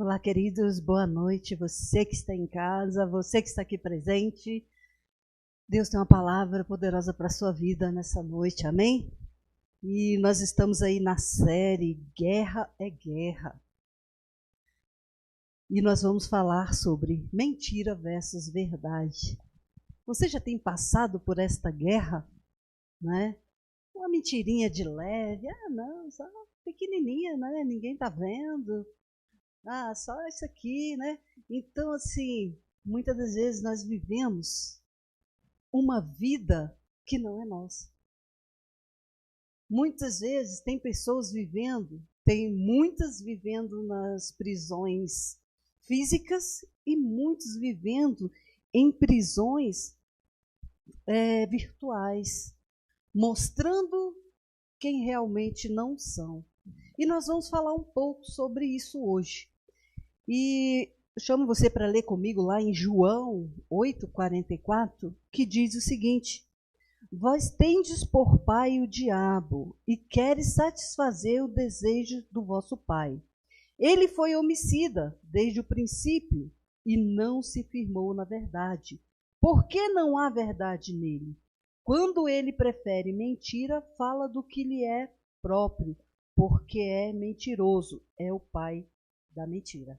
Olá, queridos, boa noite. Você que está em casa, você que está aqui presente. Deus tem uma palavra poderosa para a sua vida nessa noite, amém? E nós estamos aí na série Guerra é Guerra. E nós vamos falar sobre mentira versus verdade. Você já tem passado por esta guerra, né? Uma mentirinha de leve, não, só pequenininha, né? Ninguém está vendo. Só isso aqui, né? Então, assim, muitas das vezes nós vivemos uma vida que não é nossa. Muitas vezes tem pessoas vivendo, tem muitas vivendo nas prisões físicas e muitos vivendo em prisões virtuais, mostrando quem realmente não são. E nós vamos falar um pouco sobre isso hoje. E eu chamo você para ler comigo lá em João 8,44, que diz o seguinte: Vós tendes por pai o diabo, e queres satisfazer o desejo do vosso pai. Ele foi homicida desde o princípio, e não se firmou na verdade. Por que não há verdade nele? Quando ele prefere mentira, fala do que lhe é próprio, porque é mentiroso, é o pai da mentira.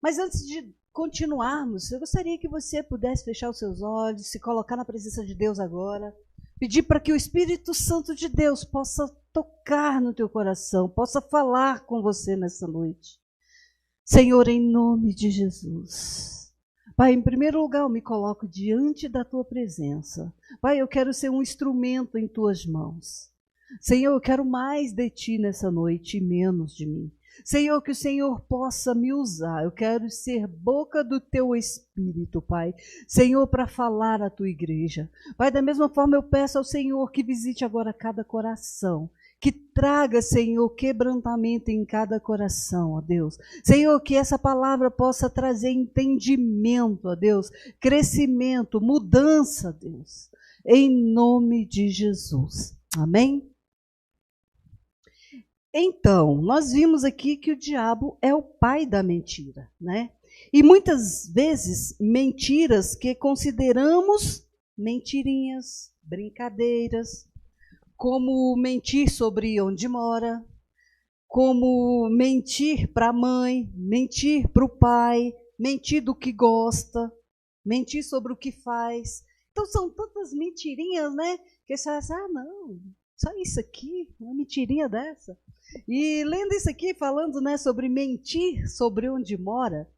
Mas antes de continuarmos, eu gostaria que você pudesse fechar os seus olhos, se colocar na presença de Deus agora, pedir para que o Espírito Santo de Deus possa tocar no teu coração, possa falar com você nessa noite. Senhor, em nome de Jesus. Pai, em primeiro lugar, eu me coloco diante da tua presença. Pai, eu quero ser um instrumento em tuas mãos. Senhor, eu quero mais de ti nessa noite e menos de mim. Senhor, que o Senhor possa me usar. Eu quero ser boca do teu Espírito, Pai. Senhor, para falar à tua igreja. Pai, da mesma forma eu peço ao Senhor que visite agora cada coração. Que traga, Senhor, quebrantamento em cada coração, ó Deus. Senhor, que essa palavra possa trazer entendimento, ó Deus. Crescimento, mudança, Deus. Em nome de Jesus. Amém? Então, nós vimos aqui que o diabo é o pai da mentira, né? E muitas vezes mentiras que consideramos mentirinhas, brincadeiras, como mentir sobre onde mora, como mentir para a mãe, mentir para o pai, mentir do que gosta, mentir sobre o que faz. Então são tantas mentirinhas, né? Que você fala, não, só isso aqui, uma mentirinha dessa. E lendo isso aqui, falando, né, sobre mentir sobre onde mora,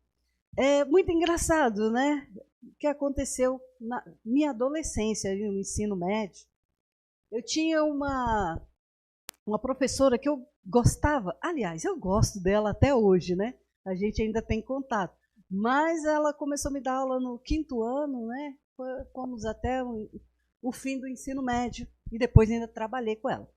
é muito engraçado, né? O que aconteceu na minha adolescência, no ensino médio. Eu tinha uma professora que eu gostava, aliás, eu gosto dela até hoje, né? A gente ainda tem contato. Mas ela começou a me dar aula no 5º ano, né? Fomos até o fim do ensino médio e depois ainda trabalhei com ela.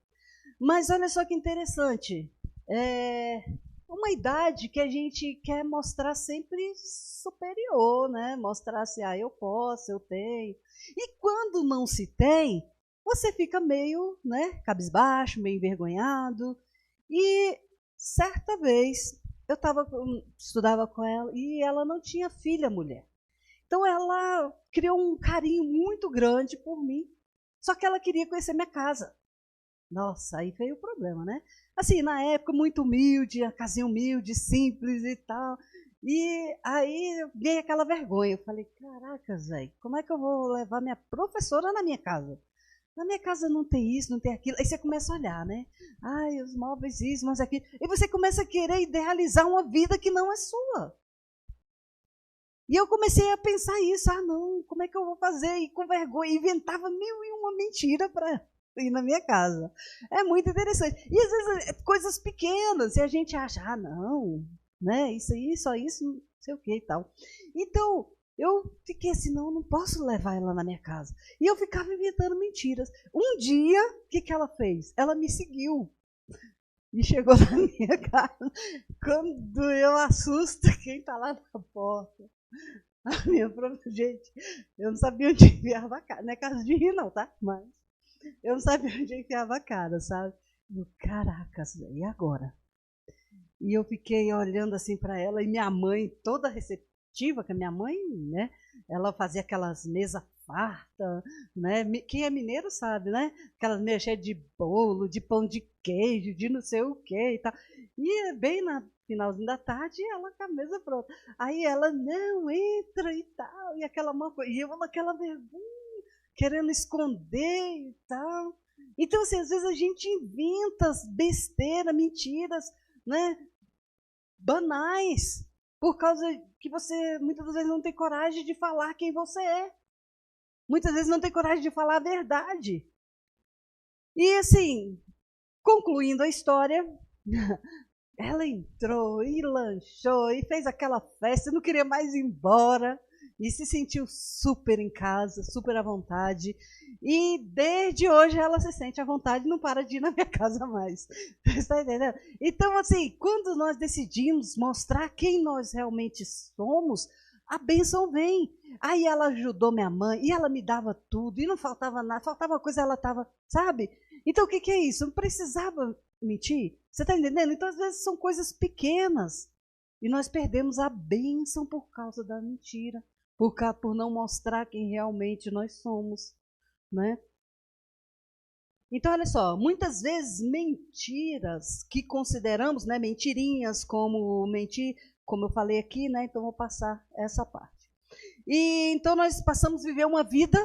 Mas olha só que interessante, é uma idade que a gente quer mostrar sempre superior, né? Mostrar assim, eu posso, eu tenho. E quando não se tem, você fica meio, né, cabisbaixo, meio envergonhado. E certa vez eu estudava com ela e ela não tinha filha mulher. Então ela criou um carinho muito grande por mim, só que ela queria conhecer minha casa. Nossa, aí veio o problema, né? Assim, na época, muito humilde, a casinha humilde, simples e tal. E aí veio aquela vergonha. Eu falei, caracas, velho, como é que eu vou levar minha professora na minha casa? Na minha casa não tem isso, não tem aquilo. Aí você começa a olhar, né? Ai, os móveis isso, mas aquilo. E você começa a querer idealizar uma vida que não é sua. E eu comecei a pensar isso. Não, como é que eu vou fazer? E com vergonha, inventava 1001 mentira para ir na minha casa. É muito interessante. E às vezes coisas pequenas, e a gente acha, não, né? Isso aí, só isso, não sei o que e tal. Então, eu fiquei assim, não posso levar ela na minha casa. E eu ficava inventando mentiras. Um dia, o que ela fez? Ela me seguiu. E chegou na minha casa. Quando eu assusto, quem está lá na porta? A minha própria gente. Eu não sabia onde enfiava a cara. Não é caso de rir, não, tá? Mas eu não sabia onde enfiava a cara, sabe? Caracas, e agora? E eu fiquei olhando assim para ela, e minha mãe, toda receptiva, que a minha mãe, né, ela fazia aquelas mesas fartas, né? Quem é mineiro sabe, né? Aquelas mesas cheias de bolo, de pão de queijo, de não sei o quê e tal. E bem na finalzinho da tarde, ela com a mesa pronta. Aí ela, não, entra e tal, e aquela uma coisa, e eu naquela vergonha, querendo esconder e tal. Então, assim, às vezes a gente inventa besteira, mentiras, né? Banais, por causa que você muitas vezes não tem coragem de falar quem você é. Muitas vezes não tem coragem de falar a verdade. E assim, concluindo a história, ela entrou e lanchou e fez aquela festa, não queria mais ir embora e se sentiu super em casa, super à vontade. E desde hoje ela se sente à vontade e não para de ir na minha casa mais. Está entendendo? Então, assim, quando nós decidimos mostrar quem nós realmente somos, a bênção vem. Aí ela ajudou minha mãe e ela me dava tudo e não faltava nada, faltava coisa, ela estava, sabe? Então, o que é isso? Não precisava mentir. Você está entendendo? Então, às vezes, são coisas pequenas e nós perdemos a bênção por causa da mentira, por não mostrar quem realmente nós somos, né? Então, olha só, muitas vezes mentiras que consideramos, né, mentirinhas, como mentir, como eu falei aqui, né? Então, vou passar essa parte. E então nós passamos a viver uma vida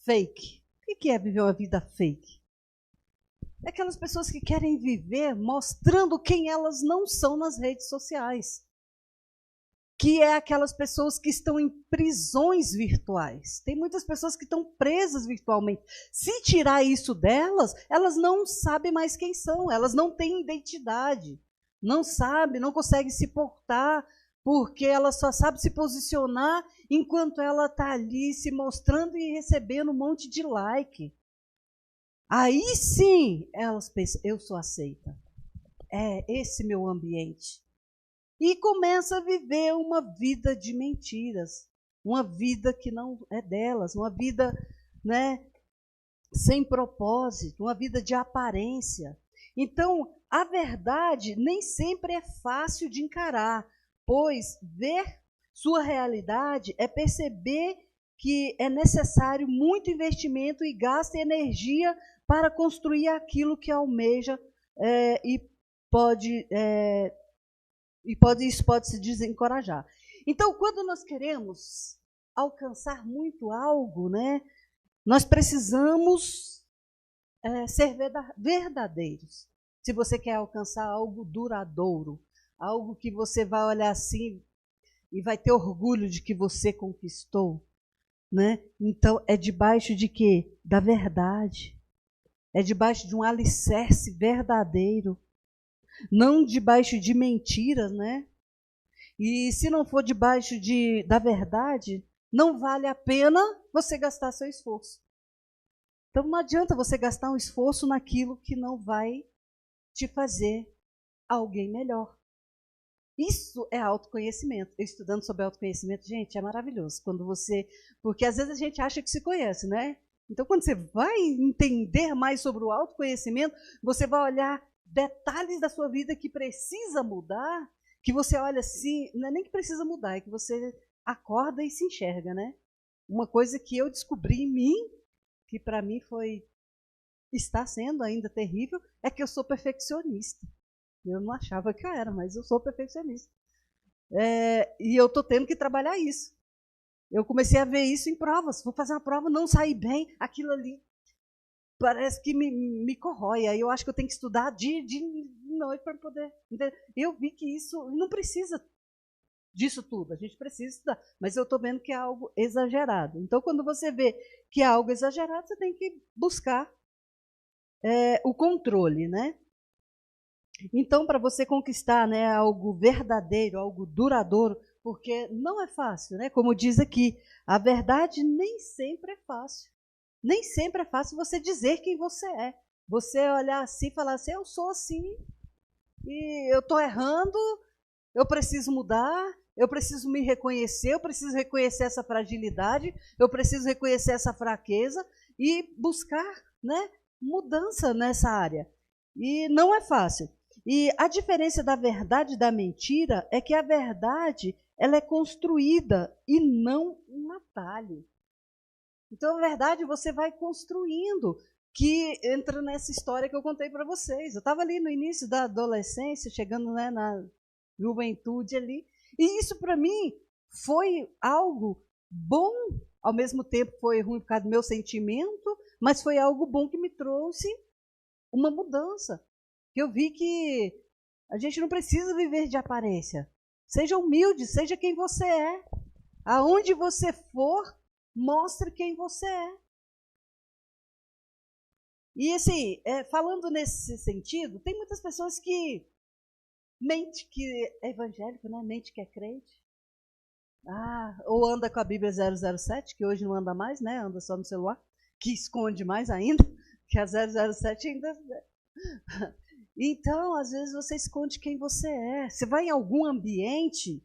fake. O que é viver uma vida fake? É aquelas pessoas que querem viver mostrando quem elas não são nas redes sociais. Que é aquelas pessoas que estão em prisões virtuais. Tem muitas pessoas que estão presas virtualmente. Se tirar isso delas, elas não sabem mais quem são, elas não têm identidade. Não sabem, não conseguem se portar, porque ela só sabe se posicionar enquanto ela está ali se mostrando e recebendo um monte de like. Aí sim, elas pensam, eu sou aceita. É esse meu ambiente. E começa a viver uma vida de mentiras, uma vida que não é delas, uma vida, né, sem propósito, uma vida de aparência. Então, a verdade nem sempre é fácil de encarar, pois ver sua realidade é perceber que é necessário muito investimento e gasto e energia para construir aquilo que almeja isso pode se desencorajar. Então, quando nós queremos alcançar muito algo, né, nós precisamos ser verdadeiros. Se você quer alcançar algo duradouro, algo que você vai olhar assim e vai ter orgulho de que você conquistou, né? Então, é debaixo de quê? Da verdade. É debaixo de um alicerce verdadeiro. Não debaixo de mentiras, né? E se não for debaixo da verdade, não vale a pena você gastar seu esforço. Então não adianta você gastar um esforço naquilo que não vai te fazer alguém melhor. Isso é autoconhecimento. Eu estudando sobre autoconhecimento, gente, é maravilhoso. Porque às vezes a gente acha que se conhece, né? Então quando você vai entender mais sobre o autoconhecimento, você vai olhar detalhes da sua vida que precisa mudar, que você olha assim, não é nem que precisa mudar, é que você acorda e se enxerga, né? Uma coisa que eu descobri em mim, que para mim está sendo ainda terrível, é que eu sou perfeccionista. Eu não achava que eu era, mas eu sou perfeccionista. E eu estou tendo que trabalhar isso. Eu comecei a ver isso em provas. Vou fazer uma prova, não sair bem, aquilo ali parece que me corrói. Aí eu acho que eu tenho que estudar de noite para poder entender. Eu vi que isso não precisa disso tudo. A gente precisa estudar. Mas eu estou vendo que é algo exagerado. Então, quando você vê que é algo exagerado, você tem que buscar o controle, né? Então, para você conquistar, né, algo verdadeiro, algo duradouro, porque não é fácil, né? Como diz aqui, a verdade nem sempre é fácil. Nem sempre é fácil você dizer quem você é. Você olhar assim e falar assim, eu sou assim, e eu estou errando, eu preciso mudar, eu preciso me reconhecer, eu preciso reconhecer essa fragilidade, eu preciso reconhecer essa fraqueza e buscar, né, mudança nessa área. E não é fácil. E a diferença da verdade e da mentira é que a verdade, ela é construída e não um atalho. Então, a verdade você vai construindo, que entra nessa história que eu contei para vocês. Eu estava ali no início da adolescência, chegando, né, na juventude ali, e isso para mim foi algo bom, ao mesmo tempo foi ruim por causa do meu sentimento, mas foi algo bom que me trouxe uma mudança. Eu vi que a gente não precisa viver de aparência. Seja humilde, seja quem você é. Aonde você for, mostre quem você é. E assim, falando nesse sentido, tem muitas pessoas que mente que é evangélico, né? Mente que é crente. Ou anda com a Bíblia 007, que hoje não anda mais, né? Anda só no celular, que esconde mais ainda, que a 007 ainda... Então, às vezes você esconde quem você é. Você vai em algum ambiente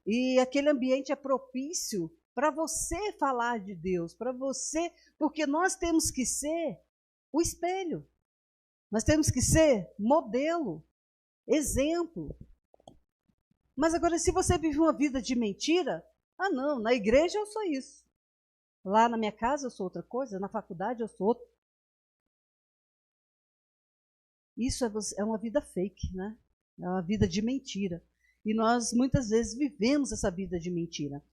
e aquele ambiente é propício para você falar de Deus, para você, porque nós temos que ser o espelho. Nós temos que ser modelo, exemplo. Mas agora, se você vive uma vida de mentira, não, na igreja eu sou isso. Lá na minha casa eu sou outra coisa, na faculdade eu sou outra. Isso é uma vida fake, né? É uma vida de mentira. E nós muitas vezes vivemos essa vida de mentira.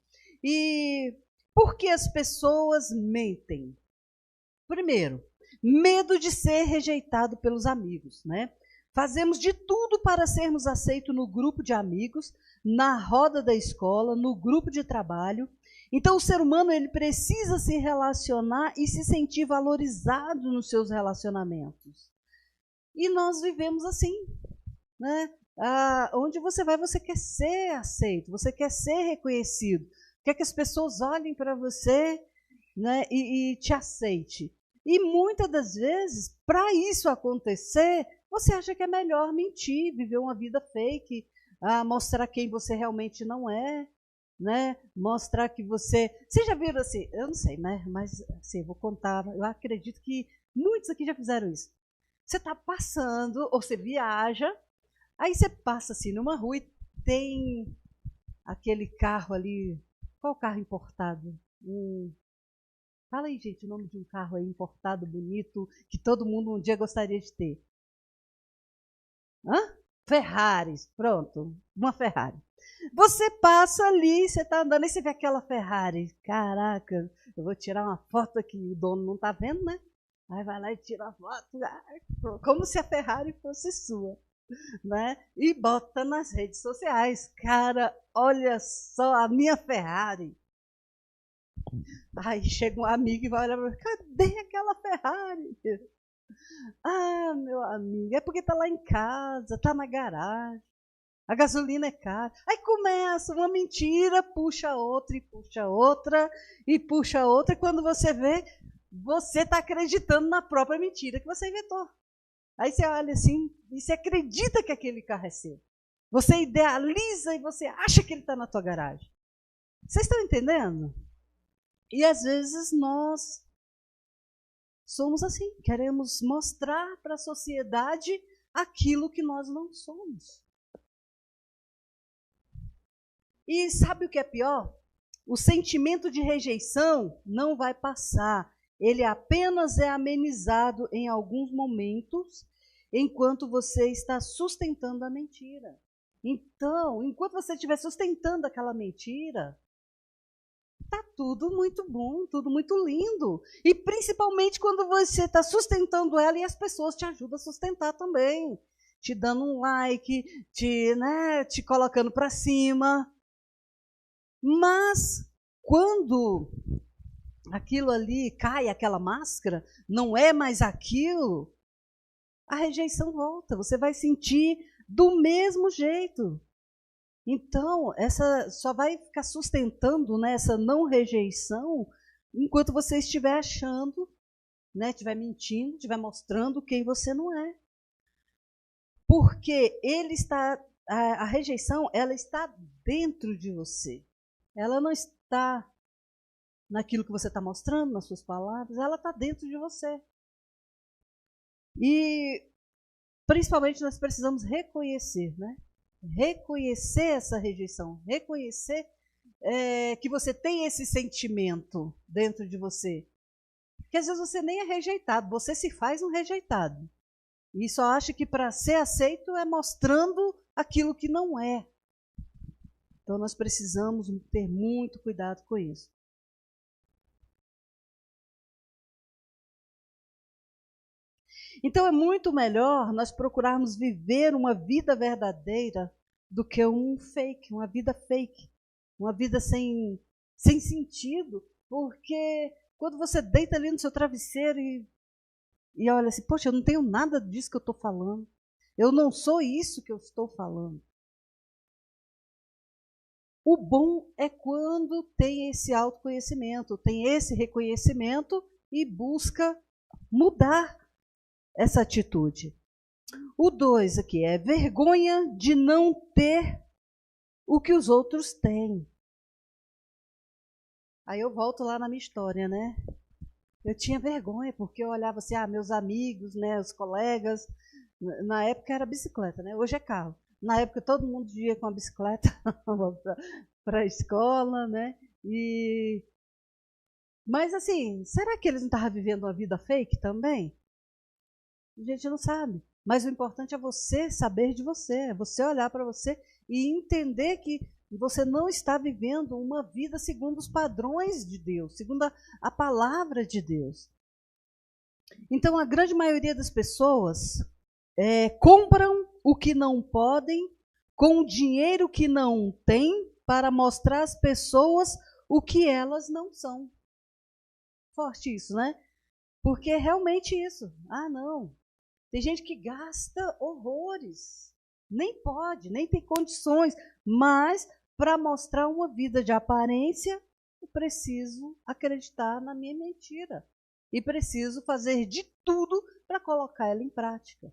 E por que as pessoas mentem? Primeiro, medo de ser rejeitado pelos amigos, né? Fazemos de tudo para sermos aceitos no grupo de amigos, na roda da escola, no grupo de trabalho. Então, o ser humano ele precisa se relacionar e se sentir valorizado nos seus relacionamentos. E nós vivemos assim, né? Onde você vai, você quer ser aceito, você quer ser reconhecido, quer que as pessoas olhem para você, né, e te aceite. E muitas das vezes, para isso acontecer, você acha que é melhor mentir, viver uma vida fake, mostrar quem você realmente não é, né? Mostrar que você... Vocês já viram assim, eu não sei, né? Mas assim, vou contar, eu acredito que muitos aqui já fizeram isso. Você está passando, ou você viaja, aí você passa assim numa rua e tem aquele carro ali. Qual carro importado? Fala aí, gente, o nome de um carro aí importado, bonito, que todo mundo um dia gostaria de ter. Ferraris, pronto, uma Ferrari. Você passa ali, você está andando e você vê aquela Ferrari. Caraca, eu vou tirar uma foto aqui, o dono não está vendo, né? Aí vai lá e tira a foto, como se a Ferrari fosse sua, né? E bota nas redes sociais. Cara, olha só a minha Ferrari. Aí chega um amigo e vai olhar para mim, cadê aquela Ferrari? Meu amigo, é porque tá lá em casa, tá na garagem. A gasolina é cara. Aí começa uma mentira, puxa outra, e puxa outra, e puxa outra. E quando você vê, você está acreditando na própria mentira que você inventou. Aí você olha assim e você acredita que aquele carro é seu. Você idealiza e você acha que ele está na tua garagem. Vocês estão entendendo? E às vezes nós somos assim, queremos mostrar para a sociedade aquilo que nós não somos. E sabe o que é pior? O sentimento de rejeição não vai passar. Ele apenas é amenizado em alguns momentos, enquanto você está sustentando a mentira. Então, enquanto você estiver sustentando aquela mentira, está tudo muito bom, tudo muito lindo. E principalmente quando você está sustentando ela e as pessoas te ajudam a sustentar também. Te dando um like, te colocando para cima. Mas quando aquilo ali cai, aquela máscara, não é mais aquilo, a rejeição volta, você vai sentir do mesmo jeito. Então, essa só vai ficar sustentando, né, essa não rejeição enquanto você estiver achando, né, estiver mentindo, estiver mostrando quem você não é. Porque a rejeição, ela está dentro de você. Ela não está naquilo que você está mostrando, nas suas palavras, ela está dentro de você. E principalmente nós precisamos reconhecer, né? Reconhecer essa rejeição, reconhecer que você tem esse sentimento dentro de você. Porque às vezes você nem é rejeitado, você se faz um rejeitado. E só acha que para ser aceito é mostrando aquilo que não é. Então nós precisamos ter muito cuidado com isso. Então é muito melhor nós procurarmos viver uma vida verdadeira do que um fake, uma vida sem sentido, porque quando você deita ali no seu travesseiro e olha assim, poxa, eu não tenho nada disso que eu estou falando, eu não sou isso que eu estou falando. O bom é quando tem esse autoconhecimento, tem esse reconhecimento e busca mudar essa atitude. O 2 aqui é vergonha de não ter o que os outros têm. Aí eu volto lá na minha história, né? Eu tinha vergonha, porque eu olhava assim, meus amigos, né, os colegas, na época era bicicleta, né? Hoje é carro. Na época todo mundo ia com a bicicleta para a escola, né? Mas assim, será que eles não estavam vivendo uma vida fake também? A gente não sabe. Mas o importante é você saber de você, é você olhar para você e entender que você não está vivendo uma vida segundo os padrões de Deus, segundo a palavra de Deus. Então, a grande maioria das pessoas compram o que não podem, com o dinheiro que não têm, para mostrar às pessoas o que elas não são. Forte isso, né? Porque é realmente isso. Não. Tem gente que gasta horrores, nem pode, nem tem condições, mas para mostrar uma vida de aparência, eu preciso acreditar na minha mentira e preciso fazer de tudo para colocar ela em prática.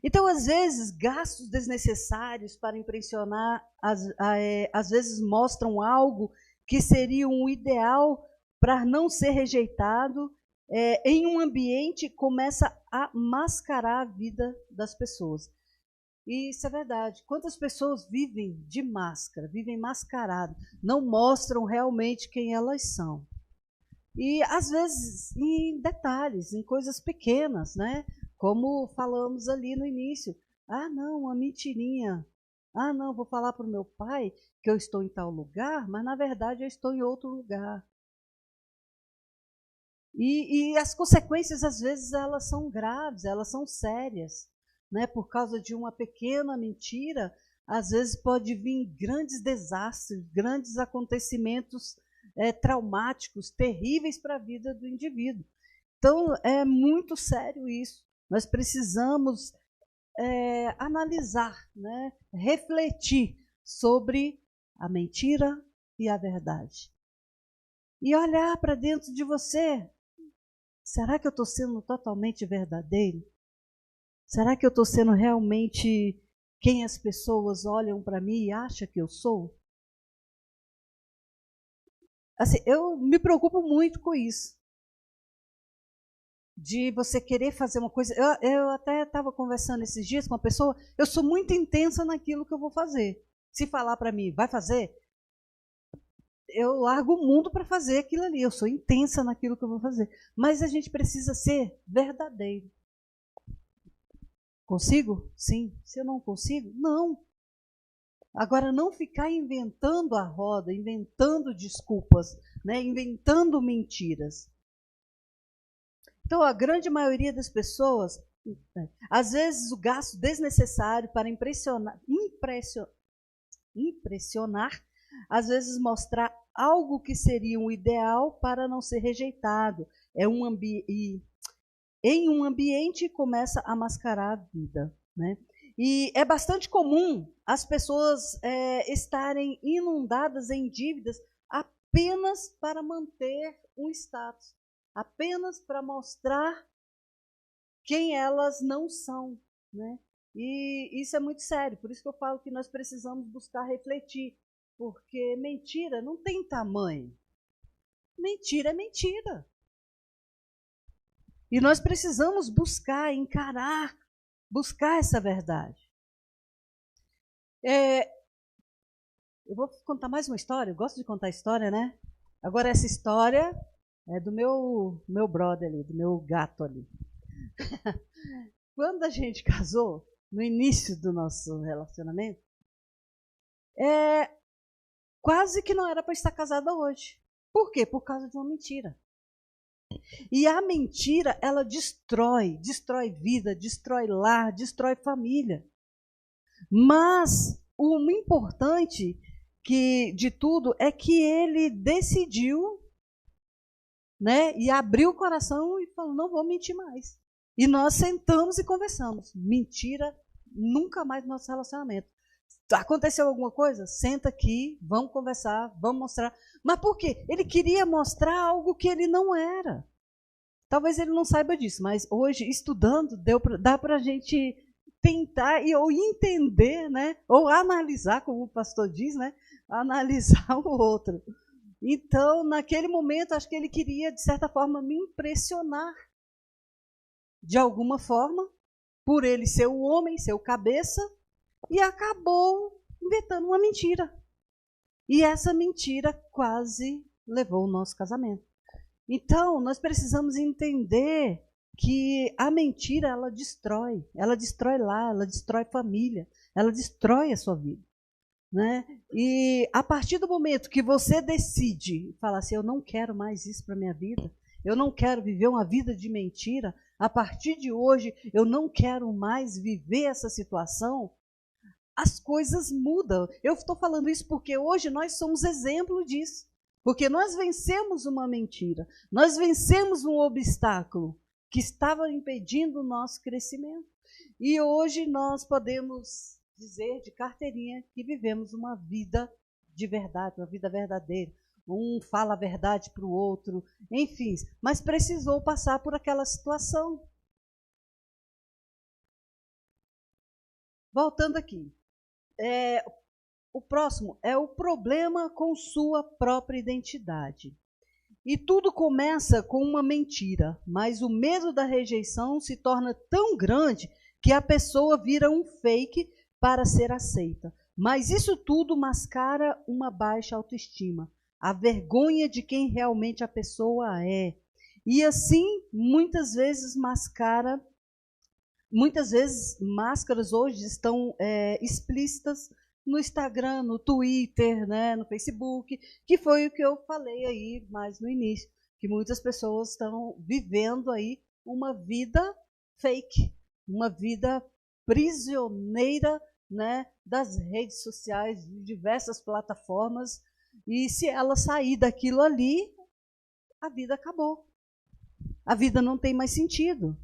Então, às vezes, gastos desnecessários para impressionar, às vezes mostram algo que seria um ideal para não ser rejeitado, em um ambiente começa a mascarar a vida das pessoas. E isso é verdade. Quantas pessoas vivem de máscara, vivem mascaradas, não mostram realmente quem elas são. E, às vezes, em detalhes, em coisas pequenas, né? Como falamos ali no início. Não, uma mentirinha. Não, vou falar para o meu pai que eu estou em tal lugar, mas, na verdade, eu estou em outro lugar. E as consequências, às vezes, elas são graves, elas são sérias. Né? Por causa de uma pequena mentira, às vezes pode vir grandes desastres, grandes acontecimentos traumáticos, terríveis para a vida do indivíduo. Então, é muito sério isso. Nós precisamos analisar, né? Refletir sobre a mentira e a verdade. E olhar para dentro de você. Será que eu estou sendo totalmente verdadeiro? Será que eu estou sendo realmente quem as pessoas olham para mim e acham que eu sou? Assim, eu me preocupo muito com isso. De você querer fazer uma coisa. Eu até estava conversando esses dias com uma pessoa, eu sou muito intensa naquilo que eu vou fazer. Se falar para mim, vai fazer? Eu largo o mundo para fazer aquilo ali. Eu sou intensa naquilo que eu vou fazer. Mas a gente precisa ser verdadeiro. Consigo? Sim. Se eu não consigo? Não. Agora, não ficar inventando a roda, inventando desculpas, né? Inventando mentiras. Então, a grande maioria das pessoas, às vezes, o gasto desnecessário para impressionar, às vezes mostrar algo que seria um ideal para não ser rejeitado. Em um ambiente começa a mascarar a vida. Né? E é bastante comum as pessoas estarem inundadas em dívidas apenas para manter um status, apenas para mostrar quem elas não são. Né? E isso é muito sério, por isso que eu falo que nós precisamos buscar refletir, porque mentira não tem tamanho. Mentira é mentira. E nós precisamos buscar, encarar buscar essa verdade. Eu vou contar mais uma história, eu gosto de contar história, né? Agora essa história é do meu brother ali, do meu gato ali. Quando a gente casou, no início do nosso relacionamento, quase que não era para estar casada hoje. Por quê? Por causa de uma mentira. E a mentira, ela destrói vida, destrói lar, destrói família. Mas o importante de tudo é que ele decidiu, né, e abriu o coração e falou, não vou mentir mais. E nós sentamos e conversamos. Mentira nunca mais no nosso relacionamento. Aconteceu alguma coisa? Senta aqui, vamos conversar, vamos mostrar. Mas por quê? Ele queria mostrar algo que ele não era. Talvez ele não saiba disso, mas hoje, estudando, dá para a gente tentar ou entender, né? Ou analisar, como o pastor diz, né? Analisar o outro. Então, naquele momento, acho que ele queria, de certa forma, me impressionar. De alguma forma, por ele ser o homem, ser o cabeça, e acabou inventando uma mentira. E essa mentira quase levou o nosso casamento. Então, nós precisamos entender que a mentira, ela destrói lar, ela destrói família, ela destrói a sua vida. Né? E a partir do momento que você decide falar assim, eu não quero mais isso para a minha vida, eu não quero viver uma vida de mentira, a partir de hoje eu não quero mais viver essa situação, as coisas mudam. Eu estou falando isso porque hoje nós somos exemplo disso. Porque nós vencemos uma mentira, nós vencemos um obstáculo que estava impedindo o nosso crescimento. E hoje nós podemos dizer de carteirinha que vivemos uma vida de verdade, uma vida verdadeira. Um fala a verdade para o outro, enfim, mas precisou passar por aquela situação. Voltando aqui. O próximo é o problema com sua própria identidade. E tudo começa com uma mentira, mas o medo da rejeição se torna tão grande que a pessoa vira um fake para ser aceita. Mas isso tudo mascara uma baixa autoestima, a vergonha de quem realmente a pessoa é. E assim, muitas vezes máscaras hoje estão explícitas no Instagram, no Twitter, né, no Facebook, que foi o que eu falei aí mais no início, que muitas pessoas estão vivendo aí uma vida fake, uma vida prisioneira, né, das redes sociais, de diversas plataformas, e se ela sair daquilo ali, a vida acabou. A vida não tem mais sentido.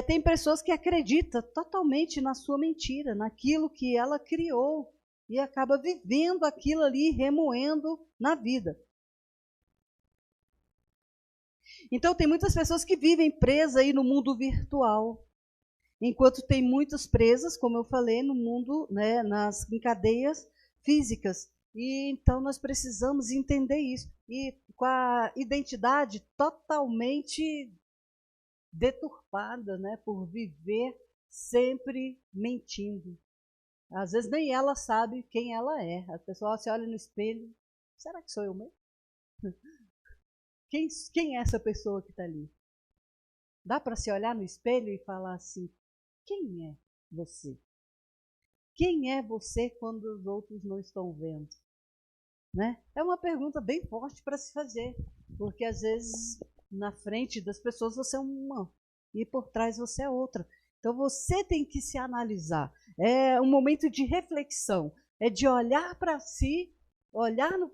Tem pessoas que acreditam totalmente na sua mentira, naquilo que ela criou, e acaba vivendo aquilo ali, remoendo na vida. Então, tem muitas pessoas que vivem presas aí no mundo virtual, enquanto tem muitas presas, como eu falei, no mundo, né, em cadeias físicas. E então nós precisamos entender isso. E com a identidade totalmente deturpada, né, por viver sempre mentindo. Às vezes nem ela sabe quem ela é. A pessoa se olha no espelho, será que sou eu mesmo? Quem é essa pessoa que está ali? Dá para se olhar no espelho e falar assim, quem é você? Quem é você quando os outros não estão vendo? Né? É uma pergunta bem forte para se fazer, porque às vezes na frente das pessoas você é uma e por trás você é outra. Então você tem que se analisar. É um momento de reflexão, é de olhar para si,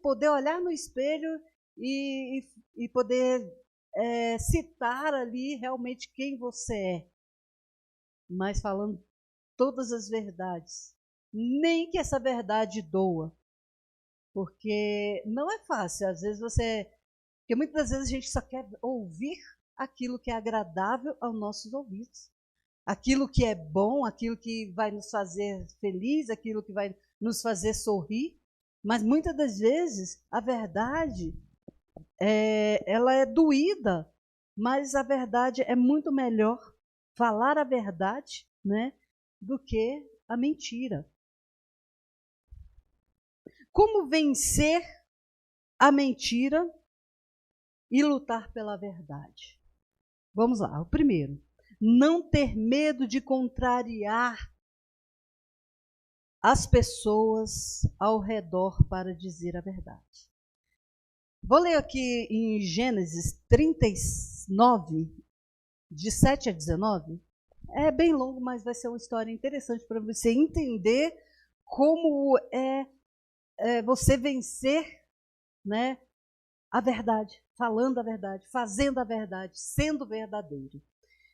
poder olhar no espelho e poder citar ali realmente quem você é. Mas falando todas as verdades, nem que essa verdade doa, porque não é fácil. Às vezes porque muitas vezes a gente só quer ouvir aquilo que é agradável aos nossos ouvidos, aquilo que é bom, aquilo que vai nos fazer feliz, aquilo que vai nos fazer sorrir, mas muitas das vezes a verdade ela é doída, mas a verdade é muito melhor falar a verdade, né, do que a mentira. Como vencer a mentira e lutar pela verdade? Vamos lá, o primeiro, não ter medo de contrariar as pessoas ao redor para dizer a verdade. Vou ler aqui em Gênesis 39, de 7 a 19. É bem longo, mas vai ser uma história interessante para você entender como é você vencer, né, a verdade, falando a verdade, fazendo a verdade, sendo verdadeiro.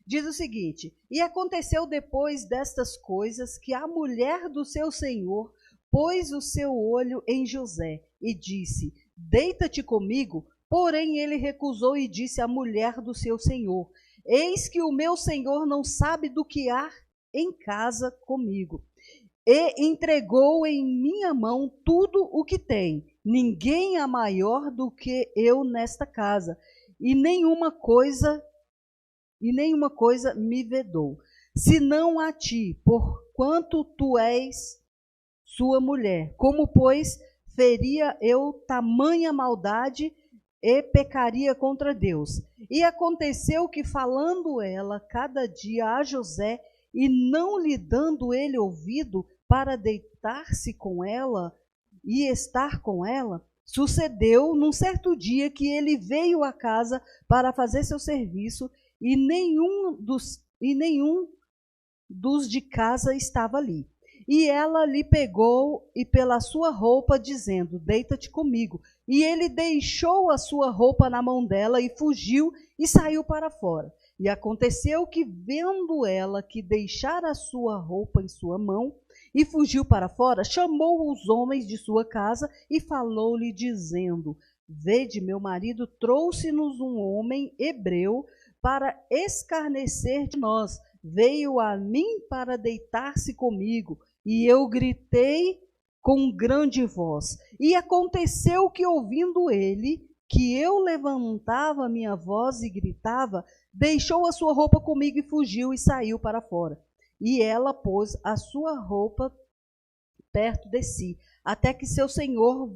Diz o seguinte: e aconteceu depois destas coisas que a mulher do seu senhor pôs o seu olho em José e disse: deita-te comigo. Porém ele recusou e disse à mulher do seu senhor: eis que o meu senhor não sabe do que há em casa comigo. E entregou em minha mão tudo o que tem. Ninguém é maior do que eu nesta casa, e nenhuma coisa me vedou, senão a ti, porquanto tu és sua mulher. Como, pois, feria eu tamanha maldade e pecaria contra Deus? E aconteceu que, falando ela cada dia a José, e não lhe dando ele ouvido para deitar-se com ela e estar com ela, sucedeu num certo dia que ele veio à casa para fazer seu serviço, e nenhum dos de casa estava ali. E ela lhe pegou e pela sua roupa, dizendo: deita-te comigo. E ele deixou a sua roupa na mão dela e fugiu e saiu para fora. E aconteceu que, vendo ela que deixara a sua roupa em sua mão e fugiu para fora, chamou os homens de sua casa e falou-lhe, dizendo: vede, meu marido trouxe-nos um homem hebreu para escarnecer de nós. Veio a mim para deitar-se comigo, e eu gritei com grande voz. E aconteceu que, ouvindo ele, que eu levantava minha voz e gritava, deixou a sua roupa comigo e fugiu e saiu para fora. E ela pôs a sua roupa perto de si, até que seu senhor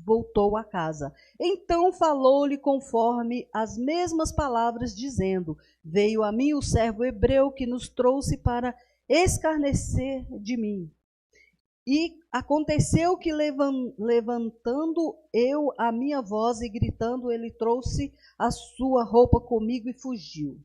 voltou a casa. Então falou-lhe conforme as mesmas palavras, dizendo: veio a mim o servo hebreu que nos trouxe para escarnecer de mim. E aconteceu que, levantando eu a minha voz e gritando, ele trouxe a sua roupa comigo e fugiu.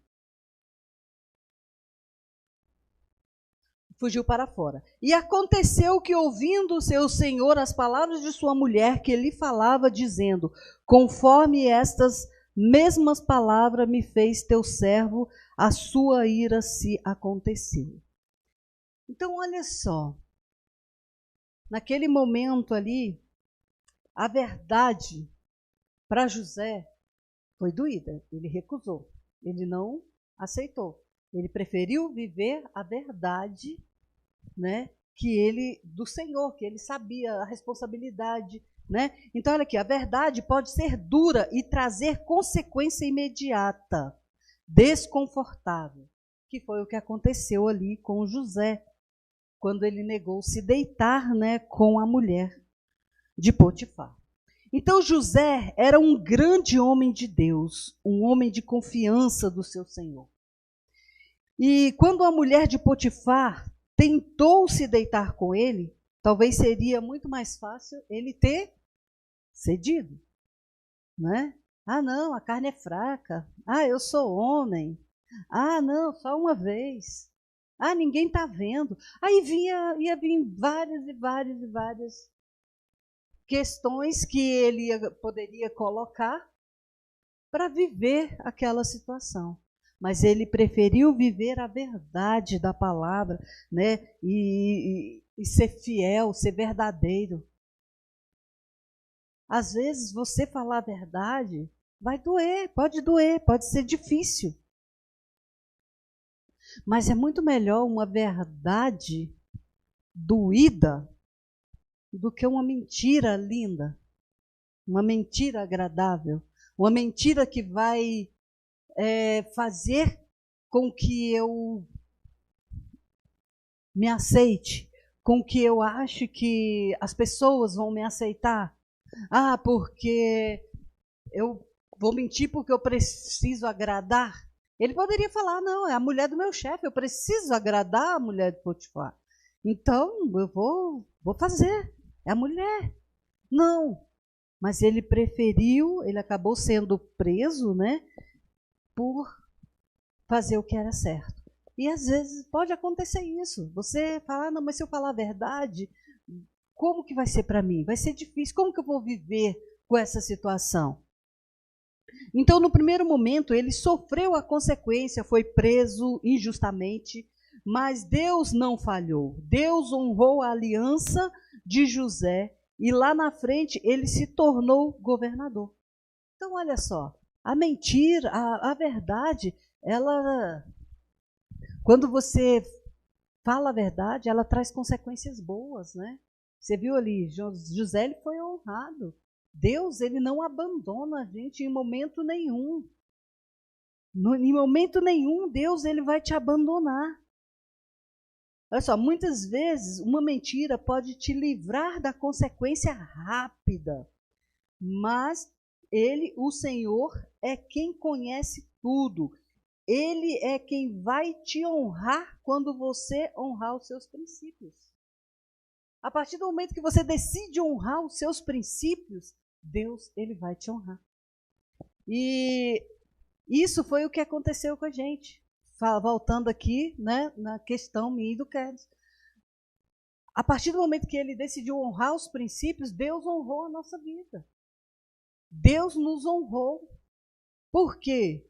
Fugiu para fora. E aconteceu que, ouvindo seu senhor as palavras de sua mulher, que lhe falava, dizendo: conforme estas mesmas palavras me fez teu servo, a sua ira se aconteceu. Então, olha só. Naquele momento ali, a verdade para José foi doída. Ele recusou. Ele não aceitou. Ele preferiu viver a verdade, né, do Senhor, que ele sabia a responsabilidade, né? Então, olha aqui, a verdade pode ser dura e trazer consequência imediata, desconfortável, que foi o que aconteceu ali com José, quando ele negou se deitar, né, com a mulher de Potifar. Então, José era um grande homem de Deus, um homem de confiança do seu Senhor. E quando a mulher de Potifar tentou se deitar com ele, talvez seria muito mais fácil ele ter cedido, né? Ah, não, a carne é fraca. Ah, eu sou homem. Ah, não, só uma vez. Ah, ninguém está vendo. Aí ia vir várias questões que ele poderia colocar para viver aquela situação. Mas ele preferiu viver a verdade da palavra, né? E ser fiel, ser verdadeiro. Às vezes você falar a verdade vai doer, pode ser difícil. Mas é muito melhor uma verdade doída do que uma mentira linda, uma mentira agradável, uma mentira que vai fazer com que eu me aceite, com que eu ache que as pessoas vão me aceitar. Ah, porque eu vou mentir porque eu preciso agradar. Ele poderia falar, não, é a mulher do meu chefe, eu preciso agradar a mulher de Potifar. Então, eu vou fazer, é a mulher. Não, mas ele preferiu, ele acabou sendo preso, né, por fazer o que era certo. E às vezes pode acontecer isso. Você fala, não, mas se eu falar a verdade, como que vai ser para mim? Vai ser difícil, como que eu vou viver com essa situação? Então, no primeiro momento, ele sofreu a consequência, foi preso injustamente, mas Deus não falhou. Deus honrou a aliança de José e lá na frente ele se tornou governador. Então, olha só, a mentira, a verdade, ela, quando você fala a verdade, ela traz consequências boas, né? Você viu ali, José ele foi honrado. Deus, ele não abandona a gente em momento nenhum. Em momento nenhum, Deus, ele vai te abandonar. Olha só, muitas vezes uma mentira pode te livrar da consequência rápida, mas ele, o Senhor, é quem conhece tudo. Ele é quem vai te honrar quando você honrar os seus princípios. A partir do momento que você decide honrar os seus princípios, Deus, ele vai te honrar. E isso foi o que aconteceu com a gente. Voltando aqui, né, na questão minha e do Kevin. A partir do momento que ele decidiu honrar os princípios, Deus honrou a nossa vida. Deus nos honrou. Por quê?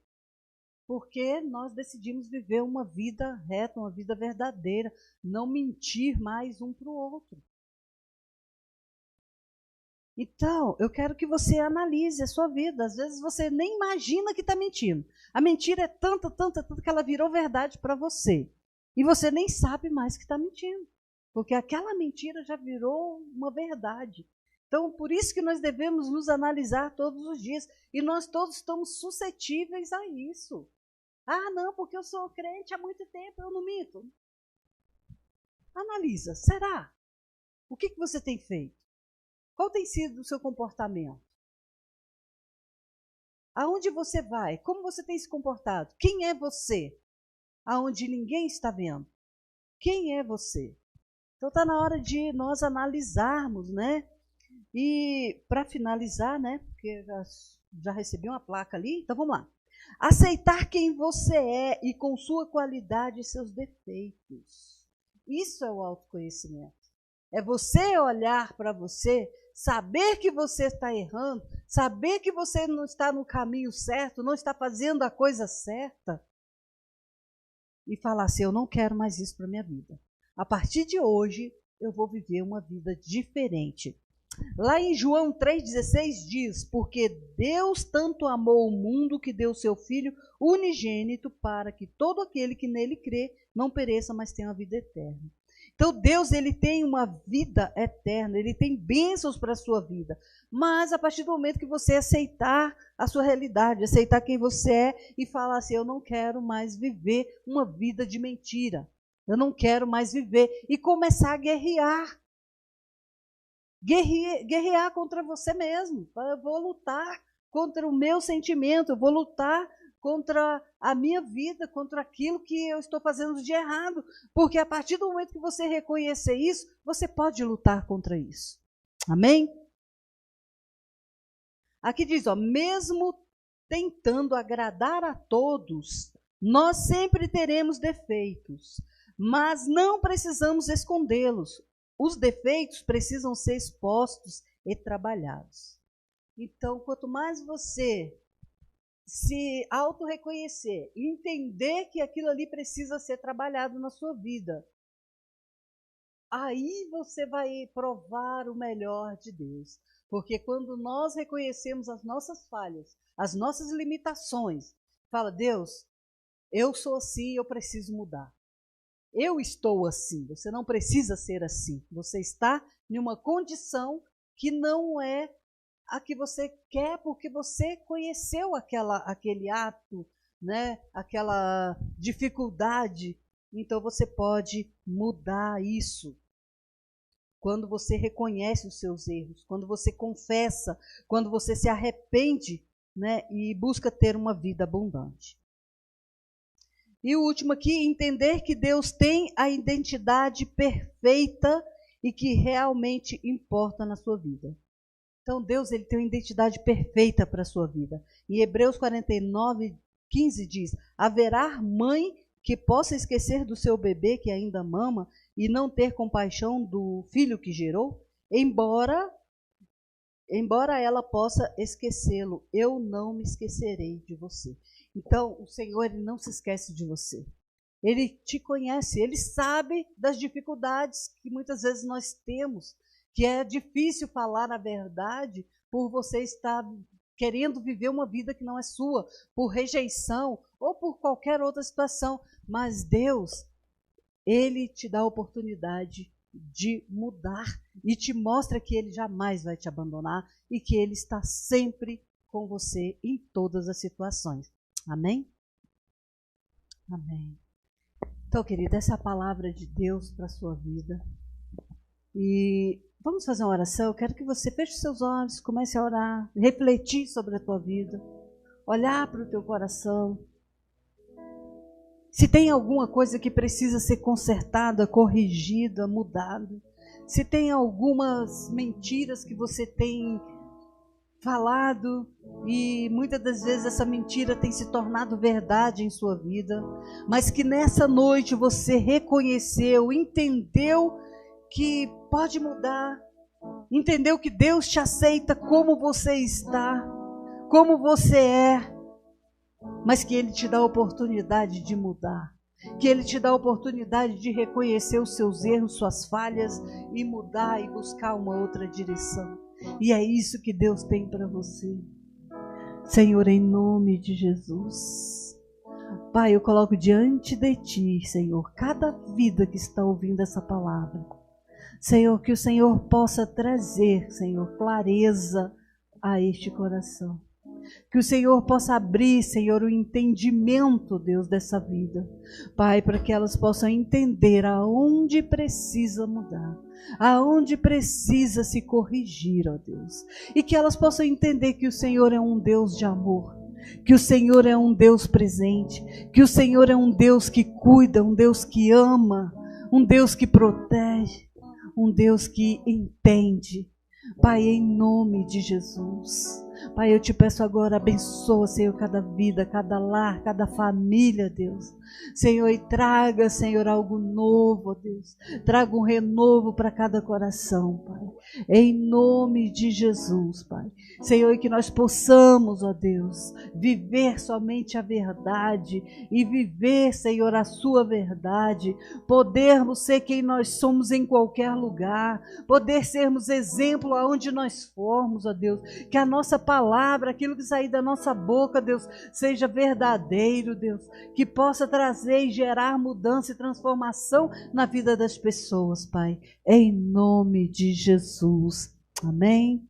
Porque nós decidimos viver uma vida reta, uma vida verdadeira, não mentir mais um para o outro. Então, eu quero que você analise a sua vida. Às vezes você nem imagina que está mentindo. A mentira é tanta que ela virou verdade para você. E você nem sabe mais que está mentindo. Porque aquela mentira já virou uma verdade. Então, por isso que nós devemos nos analisar todos os dias. E nós todos estamos suscetíveis a isso. Ah, não, porque eu sou crente há muito tempo, eu não minto. Analisa, será? O que você tem feito? Qual tem sido o seu comportamento? Aonde você vai? Como você tem se comportado? Quem é você? Aonde ninguém está vendo. Quem é você? Então está na hora de nós analisarmos, né? E para finalizar, né? Porque já recebi uma placa ali, então vamos lá. Aceitar quem você é e com sua qualidade e seus defeitos. Isso é o autoconhecimento. É você olhar para você, saber que você está errando, saber que você não está no caminho certo, não está fazendo a coisa certa, e falar assim, eu não quero mais isso para a minha vida. A partir de hoje, eu vou viver uma vida diferente. Lá em João 3,16 diz, porque Deus tanto amou o mundo que deu seu Filho unigênito para que todo aquele que nele crê não pereça, mas tenha uma vida eterna. Então Deus, ele tem uma vida eterna, ele tem bênçãos para a sua vida. Mas a partir do momento que você aceitar a sua realidade, aceitar quem você é e falar assim, eu não quero mais viver uma vida de mentira. Eu não quero mais viver. E começar a guerrear. Guerrear contra você mesmo. Eu vou lutar contra o meu sentimento, eu vou lutar contra a minha vida, contra aquilo que eu estou fazendo de errado. Porque a partir do momento que você reconhecer isso, você pode lutar contra isso. Amém? Aqui diz, ó, mesmo tentando agradar a todos, nós sempre teremos defeitos, mas não precisamos escondê-los. Os defeitos precisam ser expostos e trabalhados. Então, quanto mais você se auto-reconhecer e entender que aquilo ali precisa ser trabalhado na sua vida, aí você vai provar o melhor de Deus. Porque quando nós reconhecemos as nossas falhas, as nossas limitações, fala, Deus, eu sou assim, eu preciso mudar. Eu estou assim, você não precisa ser assim. Você está em uma condição que não é a que você quer, porque você conheceu aquele ato, né, aquela dificuldade, então você pode mudar isso. Quando você reconhece os seus erros, quando você confessa, quando você se arrepende, né, e busca ter uma vida abundante. E o último aqui, entender que Deus tem a identidade perfeita e que realmente importa na sua vida. Então Deus, ele tem uma identidade perfeita para a sua vida. Em Hebreus 49:15 diz: haverá mãe que possa esquecer do seu bebê que ainda mama e não ter compaixão do filho que gerou? Embora ela possa esquecê-lo, eu não me esquecerei de você. Então, o Senhor, ele não se esquece de você. Ele te conhece, ele sabe das dificuldades que muitas vezes nós temos, que é difícil falar a verdade por você estar querendo viver uma vida que não é sua, por rejeição ou por qualquer outra situação. Mas Deus, ele te dá a oportunidade de mudar e te mostra que ele jamais vai te abandonar e que ele está sempre com você em todas as situações. Amém? Amém. Então, querida, essa é a palavra de Deus para a sua vida. E vamos fazer uma oração. Eu quero que você feche seus olhos, comece a orar, refletir sobre a tua vida, olhar para o teu coração. Se tem alguma coisa que precisa ser consertada, corrigida, mudada, se tem algumas mentiras que você tem falado e muitas das vezes essa mentira tem se tornado verdade em sua vida, mas que nessa noite você reconheceu, entendeu que pode mudar, entendeu que Deus te aceita como você está, como você é, mas que Ele te dá a oportunidade de mudar, que Ele te dá a oportunidade de reconhecer os seus erros, suas falhas e mudar e buscar uma outra direção. E é isso que Deus tem para você. Senhor, em nome de Jesus, Pai, eu coloco diante de Ti, Senhor, cada vida que está ouvindo essa palavra. Senhor, que o Senhor possa trazer, Senhor, clareza a este coração. Que o Senhor possa abrir, Senhor, o entendimento, Deus, dessa vida. Pai, para que elas possam entender aonde precisa mudar, aonde precisa se corrigir, ó Deus. E que elas possam entender que o Senhor é um Deus de amor, que o Senhor é um Deus presente, que o Senhor é um Deus que cuida, um Deus que ama, um Deus que protege, um Deus que entende. Pai, em nome de Jesus. Pai, eu te peço agora, abençoa, Senhor, cada vida, cada lar, cada família, Deus. Senhor, e traga, Senhor, algo novo, ó Deus. Traga um renovo para cada coração, Pai. Em nome de Jesus, Pai. Senhor, e que nós possamos, ó Deus, viver somente a verdade e viver, Senhor, a sua verdade. Podermos ser quem nós somos em qualquer lugar. Poder sermos exemplo aonde nós formos, ó Deus. Que a nossa palavra, aquilo que sair da nossa boca, Deus, seja verdadeiro, Deus, que possa trazer e gerar mudança e transformação na vida das pessoas, Pai, em nome de Jesus. Amém.